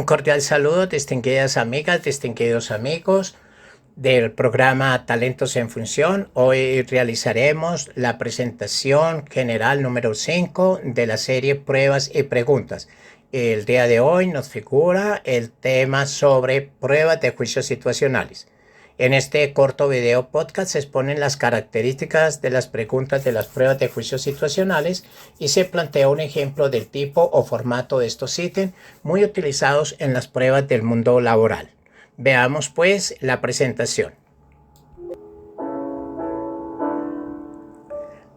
cordial saludo, distinguidas amigas, distinguidos amigos del programa Talentos en Función. Hoy realizaremos la presentación general número 5 de la serie Pruebas y Preguntas. El día de hoy nos figura el tema sobre pruebas de juicios situacionales. En este corto video podcast se exponen las características de las preguntas de las pruebas de juicios situacionales y se plantea un ejemplo del tipo o formato de estos ítems muy utilizados en las pruebas del mundo laboral. Veamos pues la presentación.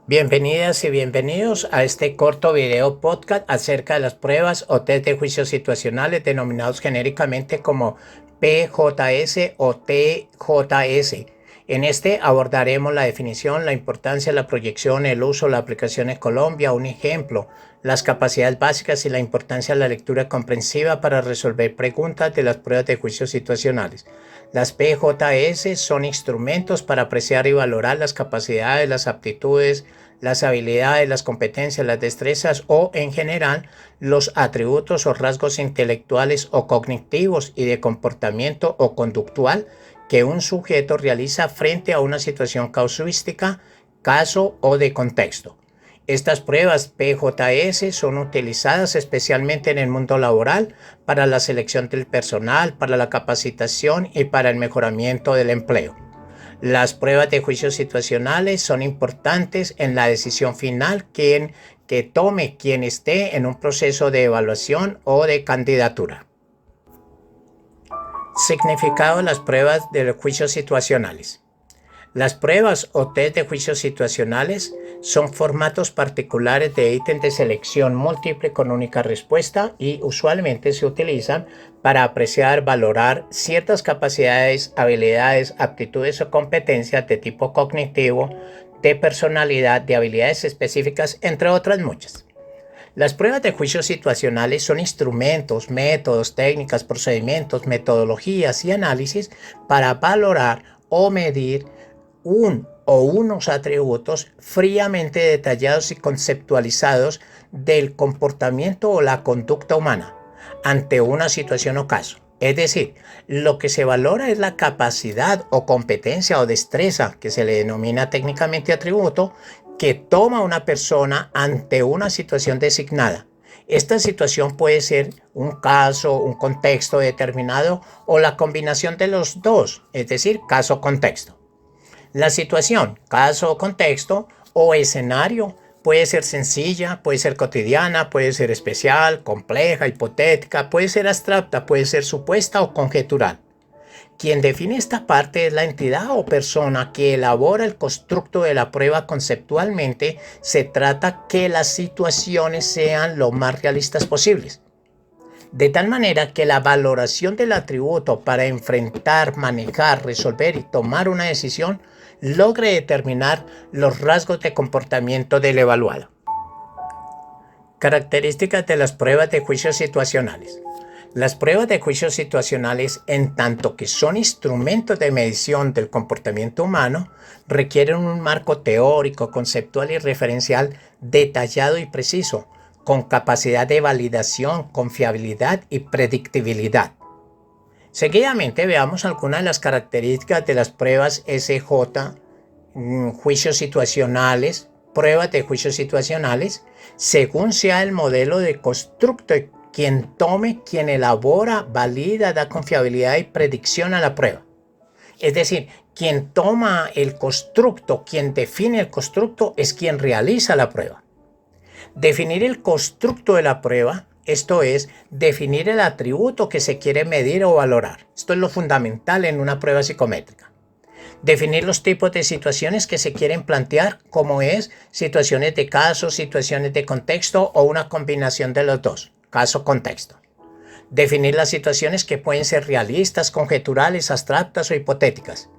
Bienvenidas y bienvenidos a este corto video podcast acerca de las pruebas o test de juicios situacionales denominados genéricamente como PJS o TJS. En este abordaremos la definición, la importancia, la proyección, el uso, la aplicación en Colombia, un ejemplo, las capacidades básicas y la importancia de la lectura comprensiva para resolver preguntas de las pruebas de juicios situacionales. Las PJS son instrumentos para apreciar y valorar las capacidades, las aptitudes, las habilidades, las competencias, las destrezas o, en general, los atributos o rasgos intelectuales o cognitivos y de comportamiento o conductual que un sujeto realiza frente a una situación casuística, caso o de contexto. Estas pruebas PJS son utilizadas especialmente en el mundo laboral para la selección del personal, para la capacitación y para el mejoramiento del empleo. Las pruebas de juicios situacionales son importantes en la decisión final que tome quien esté en un proceso de evaluación o de candidatura. Significado de las pruebas de juicios situacionales. Las pruebas o test de juicios situacionales son formatos particulares de ítem de selección múltiple con única respuesta y usualmente se utilizan para apreciar, valorar ciertas capacidades, habilidades, aptitudes o competencias de tipo cognitivo, de personalidad, de habilidades específicas, entre otras muchas. Las pruebas de juicios situacionales son instrumentos, métodos, técnicas, procedimientos, metodologías y análisis para valorar o medir unos atributos fríamente detallados y conceptualizados del comportamiento o la conducta humana ante una situación o caso. Es decir, lo que se valora es la capacidad o competencia o destreza, que se le denomina técnicamente atributo, que toma una persona ante una situación designada. Esta situación puede ser un caso, un contexto determinado o la combinación de los dos, es decir, caso-contexto. La situación, caso o contexto o escenario puede ser sencilla, puede ser cotidiana, puede ser especial, compleja, hipotética, puede ser abstracta, puede ser supuesta o conjetural. Quien define esta parte es la entidad o persona que elabora el constructo de la prueba conceptualmente. Se trata que las situaciones sean lo más realistas posibles. De tal manera que la valoración del atributo para enfrentar, manejar, resolver y tomar una decisión logre determinar los rasgos de comportamiento del evaluado. Características de las pruebas de juicios situacionales. Las pruebas de juicios situacionales, en tanto que son instrumentos de medición del comportamiento humano, requieren un marco teórico, conceptual y referencial detallado y preciso, con capacidad de validación, confiabilidad y predictibilidad. Seguidamente veamos algunas de las características de las pruebas SJ, juicios situacionales, pruebas de juicios situacionales, según sea el modelo de constructo quien tome, quien elabora, valida, da confiabilidad y predicción a la prueba. Es decir, quien toma el constructo, quien define el constructo, es quien realiza la prueba. Definir el constructo de la prueba, esto es, definir el atributo que se quiere medir o valorar. Esto es lo fundamental en una prueba psicométrica. Definir los tipos de situaciones que se quieren plantear, como es situaciones de caso, situaciones de contexto o una combinación de los dos, caso-contexto. Definir las situaciones que pueden ser realistas, conjeturales, abstractas o hipotéticas.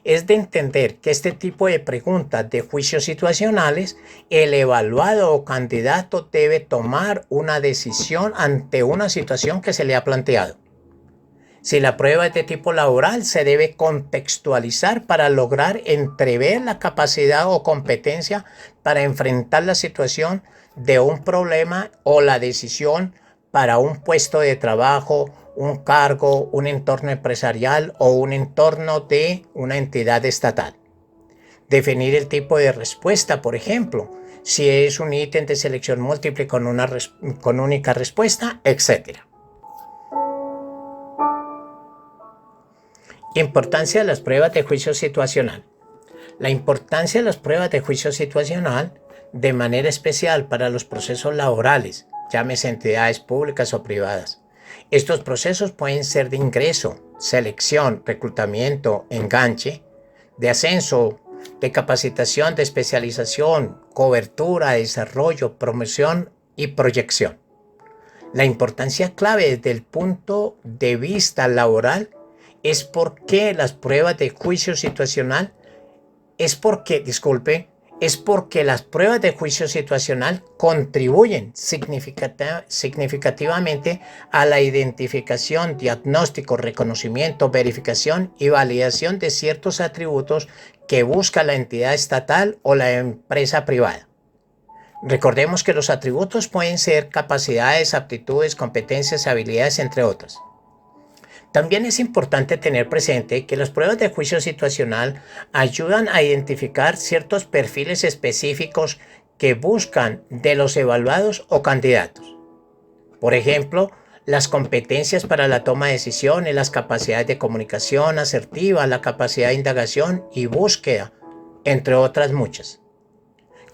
Es de entender que este tipo de preguntas de juicios situacionales, el evaluado o candidato debe tomar una decisión ante una situación que se le ha planteado. Si la prueba es de tipo laboral, se debe contextualizar para lograr entrever la capacidad o competencia para enfrentar la situación de un problema o la decisión para un puesto de trabajo, un cargo, un entorno empresarial o un entorno de una entidad estatal. Definir el tipo de respuesta, por ejemplo, si es un ítem de selección múltiple con única respuesta, etc. Importancia de las pruebas de juicio situacional. La importancia de las pruebas de juicio situacional, de manera especial para los procesos laborales, llámese entidades públicas o privadas. Estos procesos pueden ser de ingreso, selección, reclutamiento, enganche, de ascenso, de capacitación, de especialización, cobertura, desarrollo, promoción y proyección. La importancia clave desde el punto de vista laboral es porque las pruebas de juicio situacional es porque las pruebas de juicio situacional contribuyen significativamente a la identificación, diagnóstico, reconocimiento, verificación y validación de ciertos atributos que busca la entidad estatal o la empresa privada. Recordemos que los atributos pueden ser capacidades, aptitudes, competencias, habilidades, entre otras. También es importante tener presente que las pruebas de juicio situacional ayudan a identificar ciertos perfiles específicos que buscan de los evaluados o candidatos. Por ejemplo, las competencias para la toma de decisiones, las capacidades de comunicación asertiva, la capacidad de indagación y búsqueda, entre otras muchas.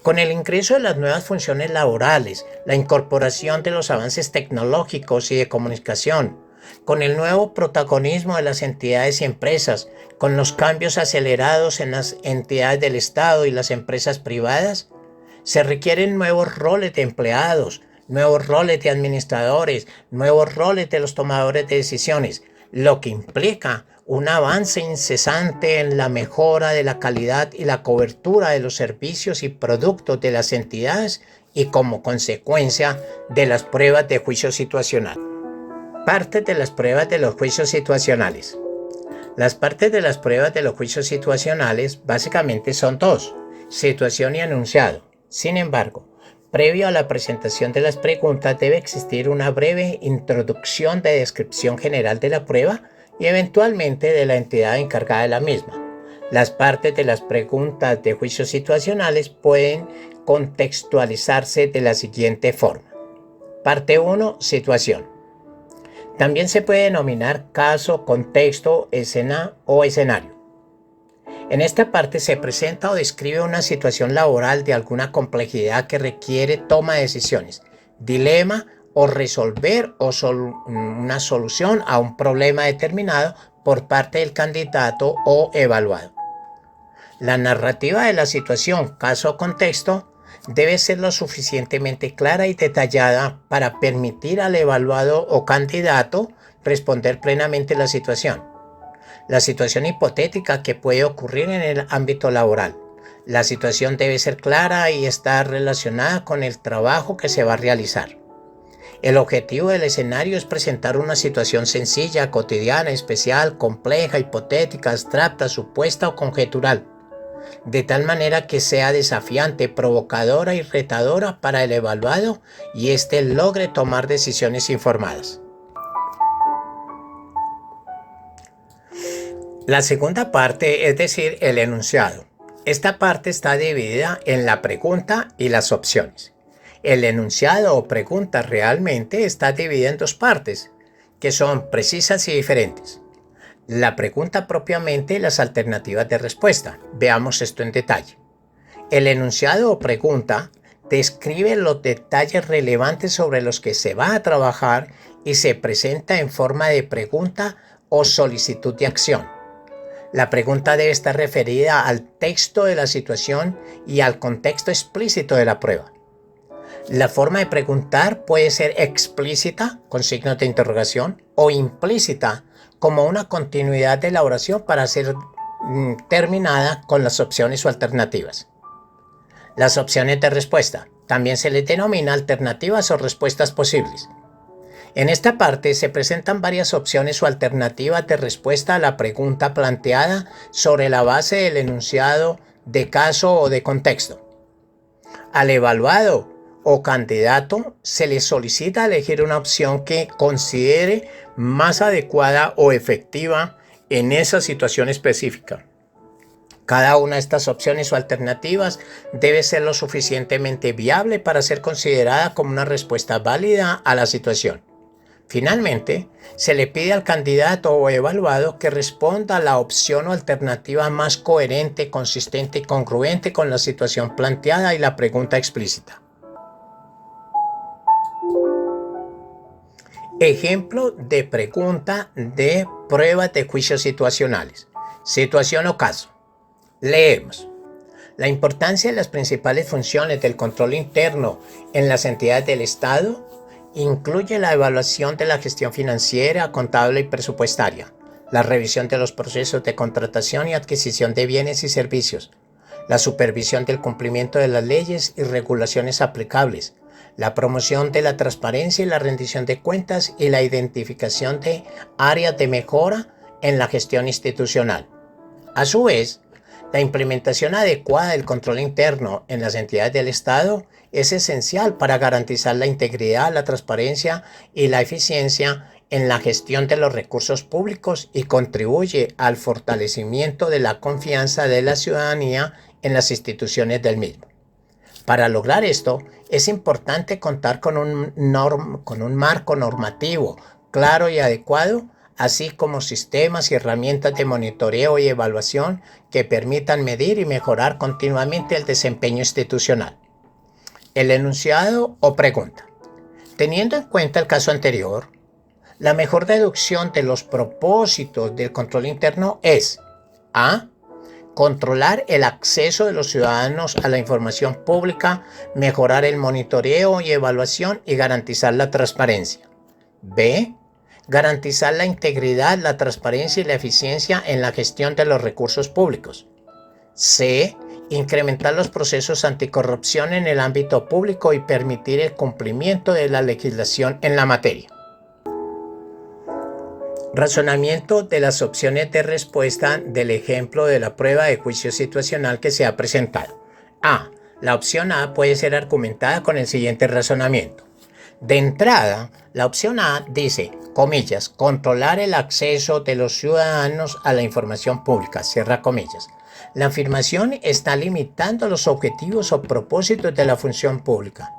Con el ingreso de las nuevas funciones laborales, la incorporación de los avances tecnológicos y de comunicación, con el nuevo protagonismo de las entidades y empresas, con los cambios acelerados en las entidades del Estado y las empresas privadas, se requieren nuevos roles de empleados, nuevos roles de administradores, nuevos roles de los tomadores de decisiones, lo que implica un avance incesante en la mejora de la calidad y la cobertura de los servicios y productos de las entidades y como consecuencia de las pruebas de juicio situacional. Partes de las pruebas de los juicios situacionales. Las partes de las pruebas de los juicios situacionales básicamente son dos: situación y enunciado. Sin embargo, previo a la presentación de las preguntas debe existir una breve introducción de descripción general de la prueba y eventualmente de la entidad encargada de la misma. Las partes de las preguntas de juicios situacionales pueden contextualizarse de la siguiente forma. Parte 1. Situación. También se puede denominar caso, contexto, escena o escenario. En esta parte se presenta o describe una situación laboral de alguna complejidad que requiere toma de decisiones, dilema o resolver una solución a un problema determinado por parte del candidato o evaluado. La narrativa de la situación, caso o contexto, debe ser lo suficientemente clara y detallada para permitir al evaluado o candidato responder plenamente la situación. La situación hipotética que puede ocurrir en el ámbito laboral. La situación debe ser clara y estar relacionada con el trabajo que se va a realizar. El objetivo del escenario es presentar una situación sencilla, cotidiana, especial, compleja, hipotética, abstracta, supuesta o conjetural, de tal manera que sea desafiante, provocadora y retadora para el evaluado y éste logre tomar decisiones informadas. La segunda parte, es decir, el enunciado. Esta parte está dividida en la pregunta y las opciones. El enunciado o pregunta realmente está dividida en dos partes, que son precisas y diferentes. La pregunta propiamente y las alternativas de respuesta. Veamos esto en detalle. El enunciado o pregunta describe los detalles relevantes sobre los que se va a trabajar y se presenta en forma de pregunta o solicitud de acción. La pregunta debe estar referida al texto de la situación y al contexto explícito de la prueba. La forma de preguntar puede ser explícita, con signos de interrogación, o implícita, como una continuidad de la oración para ser terminada con las opciones o alternativas. Las opciones de respuesta también se les denomina alternativas o respuestas posibles. En esta parte se presentan varias opciones o alternativas de respuesta a la pregunta planteada sobre la base del enunciado de caso o de contexto. Al evaluado o candidato se le solicita elegir una opción que considere más adecuada o efectiva en esa situación específica. Cada una de estas opciones o alternativas debe ser lo suficientemente viable para ser considerada como una respuesta válida a la situación. Finalmente, se le pide al candidato o evaluado que responda a la opción o alternativa más coherente, consistente y congruente con la situación planteada y la pregunta explícita. Ejemplo de pregunta de pruebas de juicios situacionales. Situación o caso. Leemos. La importancia de las principales funciones del control interno en las entidades del Estado incluye la evaluación de la gestión financiera, contable y presupuestaria, la revisión de los procesos de contratación y adquisición de bienes y servicios, la supervisión del cumplimiento de las leyes y regulaciones aplicables, la promoción de la transparencia y la rendición de cuentas y la identificación de áreas de mejora en la gestión institucional. A su vez, la implementación adecuada del control interno en las entidades del Estado es esencial para garantizar la integridad, la transparencia y la eficiencia en la gestión de los recursos públicos y contribuye al fortalecimiento de la confianza de la ciudadanía en las instituciones del mismo. Para lograr esto, es importante contar con un marco normativo claro y adecuado, así como sistemas y herramientas de monitoreo y evaluación que permitan medir y mejorar continuamente el desempeño institucional. El enunciado o pregunta. Teniendo en cuenta el caso anterior, la mejor deducción de los propósitos del control interno es A. Controlar el acceso de los ciudadanos a la información pública, mejorar el monitoreo y evaluación y garantizar la transparencia. B. Garantizar la integridad, la transparencia y la eficiencia en la gestión de los recursos públicos. C. Incrementar los procesos anticorrupción en el ámbito público y permitir el cumplimiento de la legislación en la materia. Razonamiento de las opciones de respuesta del ejemplo de la prueba de juicio situacional que se ha presentado. A. La opción A puede ser argumentada con el siguiente razonamiento. De entrada, la opción A dice, comillas, controlar el acceso de los ciudadanos a la información pública, cierra comillas. La afirmación está limitando los objetivos o propósitos de la función pública.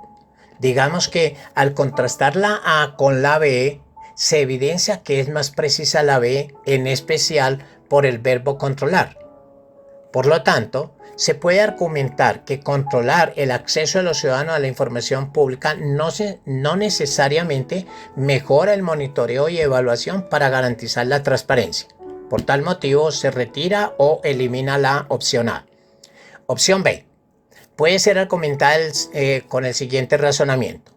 Digamos que al contrastar la A con la B, se evidencia que es más precisa la B, en especial por el verbo controlar. Por lo tanto, se puede argumentar que controlar el acceso de los ciudadanos a la información pública no necesariamente mejora el monitoreo y evaluación para garantizar la transparencia. Por tal motivo, se retira o elimina la opción A. Opción B. Puede ser argumentada con el siguiente razonamiento.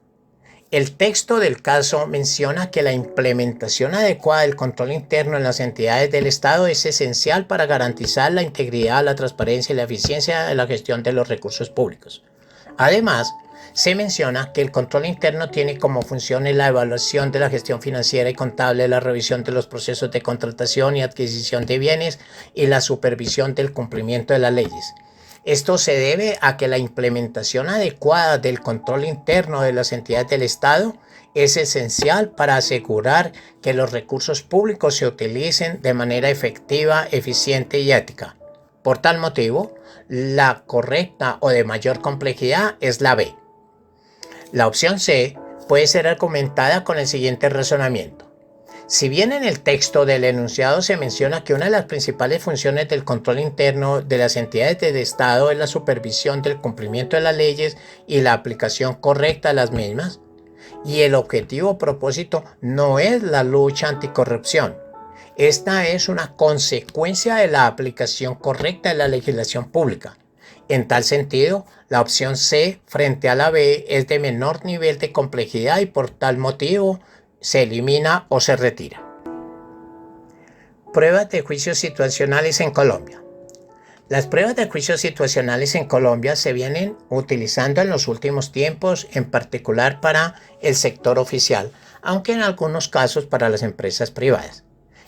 El texto del caso menciona que la implementación adecuada del control interno en las entidades del Estado es esencial para garantizar la integridad, la transparencia y la eficiencia de la gestión de los recursos públicos. Además, se menciona que el control interno tiene como funciones la evaluación de la gestión financiera y contable, la revisión de los procesos de contratación y adquisición de bienes y la supervisión del cumplimiento de las leyes. Esto se debe a que la implementación adecuada del control interno de las entidades del Estado es esencial para asegurar que los recursos públicos se utilicen de manera efectiva, eficiente y ética. Por tal motivo, la correcta o de mayor complejidad es la B. La opción C puede ser argumentada con el siguiente razonamiento. Si bien en el texto del enunciado se menciona que una de las principales funciones del control interno de las entidades del Estado es la supervisión del cumplimiento de las leyes y la aplicación correcta de las mismas, y el objetivo o propósito no es la lucha anticorrupción. Esta es una consecuencia de la aplicación correcta de la legislación pública. En tal sentido, la opción C frente a la B es de menor nivel de complejidad y por tal motivo se elimina o se retira. Pruebas de juicios situacionales en Colombia. Las pruebas de juicios situacionales en Colombia se vienen utilizando en los últimos tiempos, en particular para el sector oficial, aunque en algunos casos para las empresas privadas.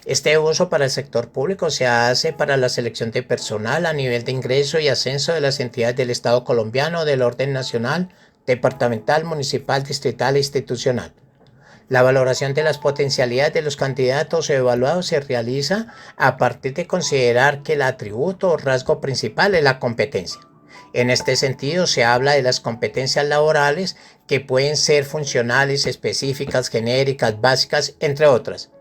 Este uso para el sector público se hace para la selección de personal a nivel de ingreso y ascenso de las entidades del Estado colombiano del orden nacional, departamental, municipal, distrital e institucional. La valoración de las potencialidades de los candidatos evaluados se realiza a partir de considerar que el atributo o rasgo principal es la competencia. En este sentido, se habla de las competencias laborales que pueden ser funcionales, específicas, genéricas, básicas, entre otras,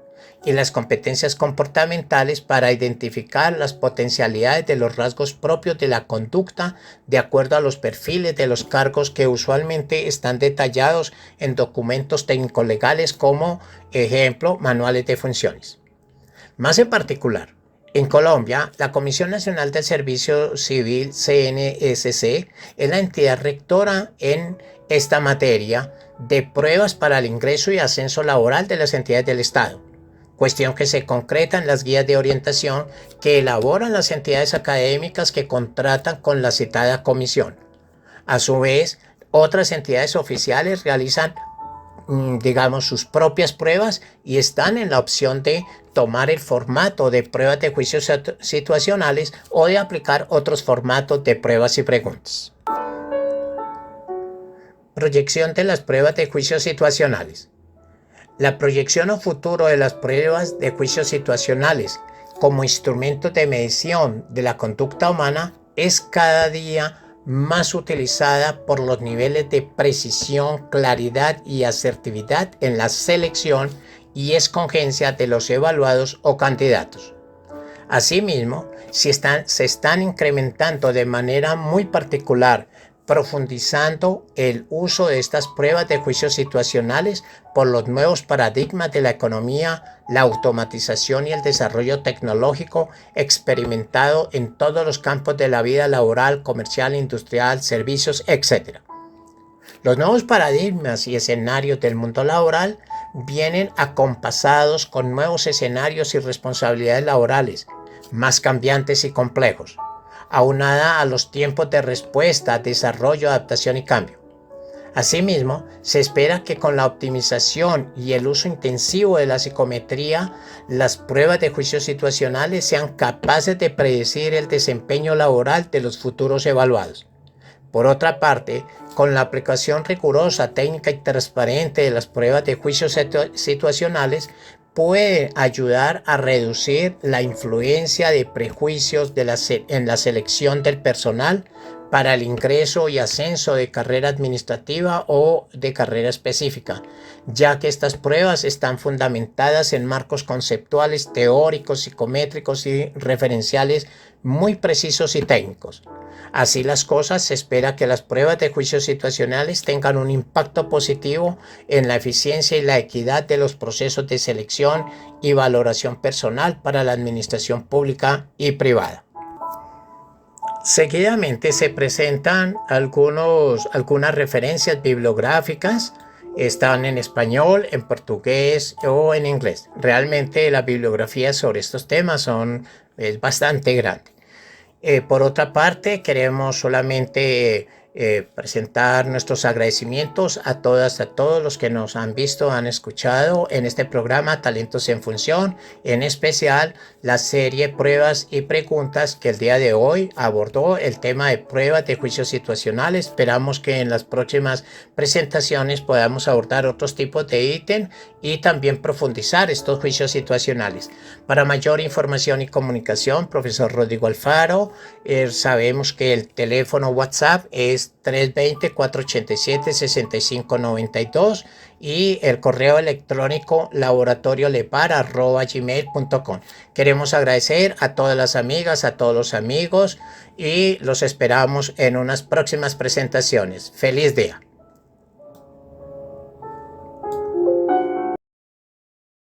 y las competencias comportamentales para identificar las potencialidades de los rasgos propios de la conducta de acuerdo a los perfiles de los cargos que usualmente están detallados en documentos técnico-legales como, ejemplo, manuales de funciones. Más en particular, en Colombia, la Comisión Nacional del Servicio Civil, CNSC, es la entidad rectora en esta materia de pruebas para el ingreso y ascenso laboral de las entidades del Estado, cuestión que se concreta en las guías de orientación que elaboran las entidades académicas que contratan con la citada comisión. A su vez, otras entidades oficiales realizan, sus propias pruebas y están en la opción de tomar el formato de pruebas de juicios situacionales o de aplicar otros formatos de pruebas y preguntas. Proyección de las pruebas de juicios situacionales. La proyección o futuro de las pruebas de juicios situacionales como instrumento de medición de la conducta humana es cada día más utilizada por los niveles de precisión, claridad y asertividad en la selección y escogencia de los evaluados o candidatos. Asimismo, se están incrementando de manera muy particular, profundizando el uso de estas pruebas de juicios situacionales por los nuevos paradigmas de la economía, la automatización y el desarrollo tecnológico experimentado en todos los campos de la vida laboral, comercial, industrial, servicios, etc. Los nuevos paradigmas y escenarios del mundo laboral vienen acompasados con nuevos escenarios y responsabilidades laborales, más cambiantes y complejos, aunada a los tiempos de respuesta, desarrollo, adaptación y cambio. Asimismo, se espera que con la optimización y el uso intensivo de la psicometría, las pruebas de juicios situacionales sean capaces de predecir el desempeño laboral de los futuros evaluados. Por otra parte, con la aplicación rigurosa, técnica y transparente de las pruebas de juicios situacionales, puede ayudar a reducir la influencia de prejuicios en la selección del personal para el ingreso y ascenso de carrera administrativa o de carrera específica, ya que estas pruebas están fundamentadas en marcos conceptuales, teóricos, psicométricos y referenciales muy precisos y técnicos. Así las cosas, se espera que las pruebas de juicios situacionales tengan un impacto positivo en la eficiencia y la equidad de los procesos de selección y valoración personal para la administración pública y privada. Seguidamente se presentan algunas referencias bibliográficas. Están en español, en portugués o en inglés. Realmente la bibliografía sobre estos temas es bastante grande. Por otra parte, queremos solamente presentar nuestros agradecimientos a todas, a todos los que nos han visto, han escuchado en este programa Talentos en Función, en especial la serie Pruebas y Preguntas que el día de hoy abordó el tema de pruebas de juicios situacionales. Esperamos que en las próximas presentaciones podamos abordar otros tipos de ítem y también profundizar estos juicios situacionales. Para mayor información y comunicación, profesor Rodrigo Alfaro, sabemos que el teléfono WhatsApp es 320-487-6592 y el correo electrónico laboratoriolepar@gmail.com. Queremos agradecer a todas las amigas, a todos los amigos y los esperamos en unas próximas presentaciones. ¡Feliz día!